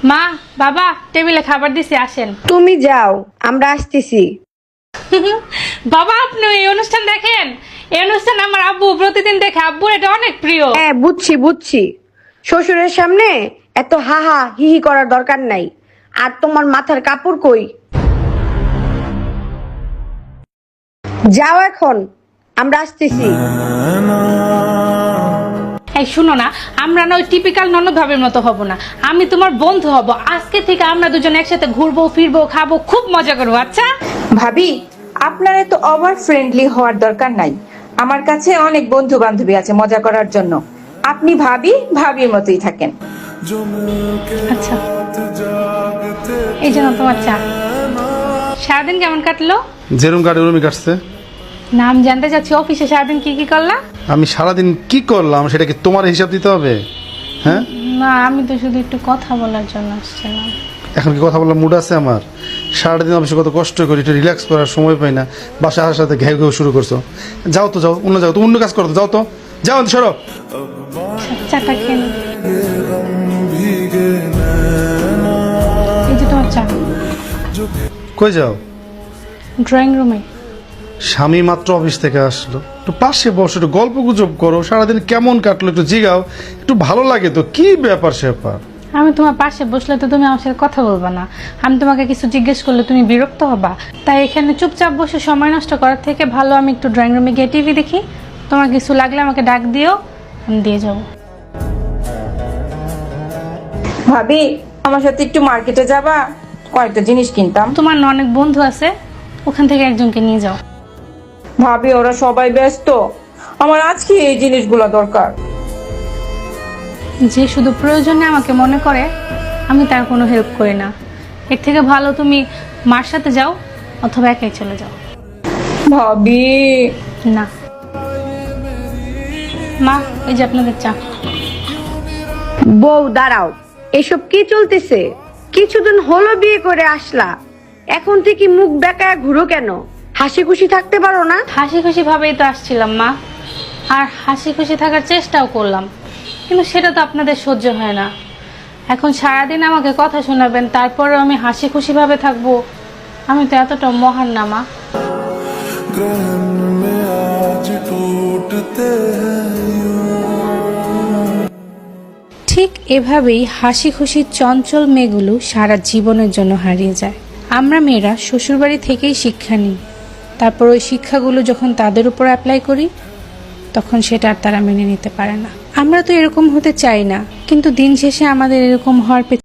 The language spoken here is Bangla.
মা বাবা টেবিলে খাবার দিছি, আসেন। তুমি যাও, আমরা আসতেছি। বাবা আপনি এই অনুষ্ঠান দেখেন? এই অনুষ্ঠান আমার আব্বু প্রতিদিন দেখে, আব্বুর এটা অনেক প্রিয়। হ্যাঁ বুঝছি। শ্বশুরের সামনে এত হাহা হিহি করার দরকার নাই। আর তোমার মাথার কাপড় কই? যাও এখন, আমরা আসতেছি। এই শুনো না, আমরা না ওই টিপিক্যাল ননদ ভাবের মতো হব না, আমি তোমার বন্ধু হব। আজকে থেকে আমরা দুজন একসাথে ঘুরবো ফিরবো খাবো, খুব মজা করবো। আচ্ছা ভাবি, আপনার এত ওভার ফ্রেন্ডলি হওয়ার দরকার নাই। আমার কাছে অনেক বন্ধু বান্ধবী আছে মজা করার জন্য। আপনি ভাবির মতোই থাকেন। আচ্ছা, এই জন্য তোমার চা। সারাদিন কেমন কাটলো? যেরকম কাটে ওরমই কাটছে। নাম জানতে চাচ্ছি, অফিসে সারাদিন কি কি করলা? আমি সারাদিন কি করলাম সেটা কি তোমার হিসাব দিতে হবে? হ্যাঁ, না আমি তো শুধু একটু কথা বলার জন্য আসছিলাম। এখন কি কথা বলার মুড আছে আমার? সারাদিন অফিসে কত কষ্ট করি, একটু রিল্যাক্স করার সময় পাই না। বাসায় আসার সাথে ঘেউ ঘেউ শুরু করছো। যাও তো, যাও অন্য যাও তো, অন্য কাজ করো তো, যাও তো, যাও সরো। চাটা খেয়ে নিই। এই যে তোমার চা। কই যাও? ড্রয়িং রুমে। স্বামী মাত্র অফিস থেকে আসলো, একটু পাশে বসো, একটু গল্প গুজব করো। সারাদিন কেমন কাটলো একটু জিগাও, একটু ভালো লাগে তো। কি ব্যাপার স্যাপার? আমি তোমার পাশে বসলে তো তুমি আমার সাথে কথা বলবা না, আমি তোমাকে কিছু জিজ্ঞেস করলে তুমি বিরক্ত হবা। তাই এখানে চুপচাপ বসে সময় নষ্ট করার থেকে ভালো আমি একটু ড্রয়িং রুমে গিয়ে টিভি দেখি। তোমার কিছু লাগলে আমাকে ডাক দিও, আমি দিয়ে যাবো। ভাবি, আমার সাথে একটু মার্কেটে যাবা? কয়েকটা জিনিস কিনতাম। তোমার না অনেক বন্ধু আছে, ওখান থেকে একজনকে নিয়ে যাও। ভাবি, ওরা সবাই ব্যস্ত, আমার আজকে এই জিনিসগুলো দরকার। যে শুধু প্রয়োজনে আমাকে মনে করে, আমি তার কোনো হেল্প করি না। এর থেকে ভালো তুমি মার সাথে যাও অথবা একাই চলে যাও। ভাবি না মা, এই যে আপনাদের চা। বউ দাঁড়াও, এসব কি চলতেছে? কিছুদিন হলো বিয়ে করে আসলা, এখন থেকে মুখ বেঁকা ঘুরো কেন? হাসি খুশি থাকতে পারো না? হাসি খুশি ভাবেই তো আসছিলাম মা, আর হাসি খুশি থাকার চেষ্টাও করলাম, কিন্তু সেটা তো আপনাদের সহ্য হয় না। এখন সারাদিন আমাকে কথা শোনাবেন, তারপরেও আমি হাসি খুশি ভাবে থাকবো? আমি তো এতটা মহান না মা। ঠিক এভাবেই হাসি খুশি চঞ্চল মেয়েগুলো সারা জীবনের জন্য হারিয়ে যায়। আমরা মেয়েরা শ্বশুরবাড়ি থেকেই শিক্ষা নিই, তারপর ওই শিক্ষাগুলো যখন তাদের উপর অ্যাপ্লাই করি, তখন সেটা আর তারা মেনে নিতে পারে না। আমরা তো এরকম হতে চাই না, কিন্তু দিন শেষে আমাদের এরকম হওয়ার